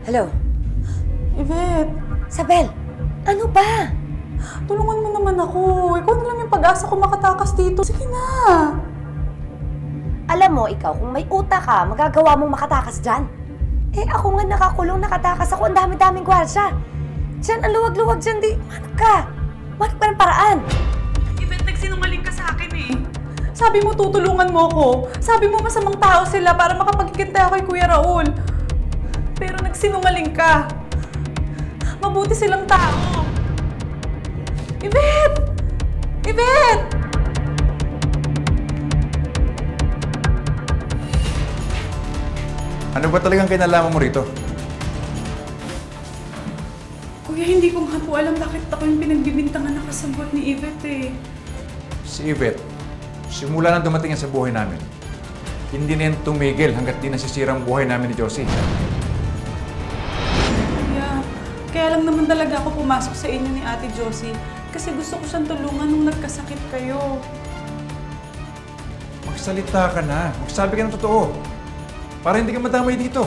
Hello? Yvette! Sabel! Ano ba? Tulungan mo naman ako. Ikaw na lang yung pag-asa ko makatakas dito. Sige na! Alam mo, ikaw, kung may utak ka, magagawa mong makatakas dyan. Eh, ako nga nakakulong, nakatakas ako. Ang dami-daming gwardiya. Diyan, ang luwag-luwag dyan. Di, manap ka. Manap ka ng paraan. Yvette, nagsinungaling ka sa akin eh. Sabi mo, tutulungan mo ko. Sabi mo, masamang tao sila para makapagkikita ako kay Kuya Raul. Pero nagsinungaling ka. Mabuti silang tao. Yvette! Yvette! Ano ba talagang kinalaman mo rito? Kuya, hindi ko nga po alam bakit ako yung pinagbibintangan na kasabot ni Yvette eh. Si Yvette, simula na dumating yan sa buhay namin, hindi na yan tumigil hanggat di nasisira ang buhay namin ni Josie. Kuya, kaya lang naman talaga ako pumasok sa inyo ni Ate Josie kasi gusto ko siyang tulungan nung nagkasakit kayo. Magsalita ka na. Magsabi ka ng totoo. Para hindi ka madamay dito.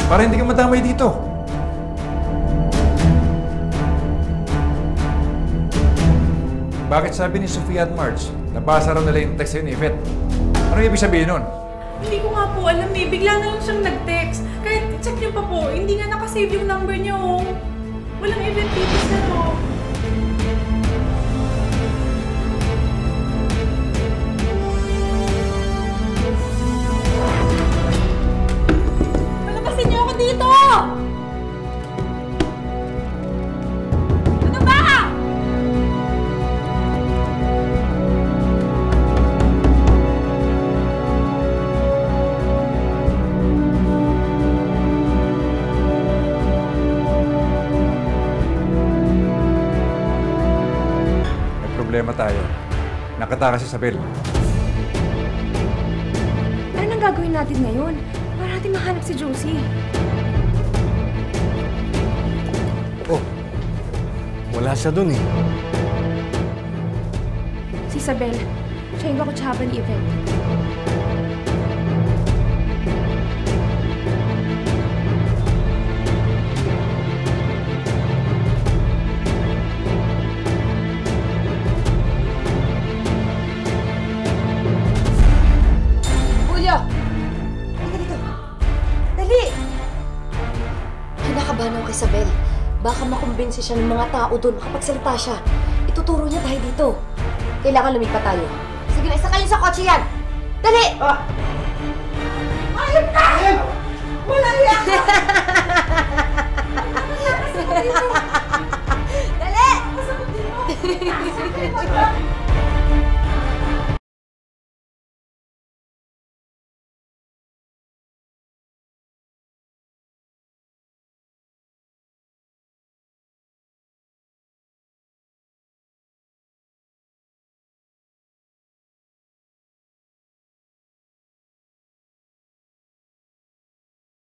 Para hindi ka madamay dito. Bakit sabi ni Sofia at Marge, nabasa raw nila yung text sa'yo ni Yvette? Ano ibig sabihin nun? Hindi ko nga po alam eh. Bigla na lang siyang nag-text. Kahit check niyo pa po, hindi nga nakasave yung number niyo. Walang Yvette dito sa to. Palabasin niyo ako dito! Ano ba? Problema tayo. Nakatakas si Sabel. Ano nang gagawin natin ngayon? Para natin mahanap si Josie. Oh, wala siya dun eh. Si Isabel, siya yung kakutsaba ni Yvette. Kinakabahan ako kay Isabel. Baka makumbinsi siya ng mga tao doon, makapagsalita siya. Ituturo niya tayo dito. Kailangan lumipat tayo. Sige na, isa kayo sa kotse yan! Dali!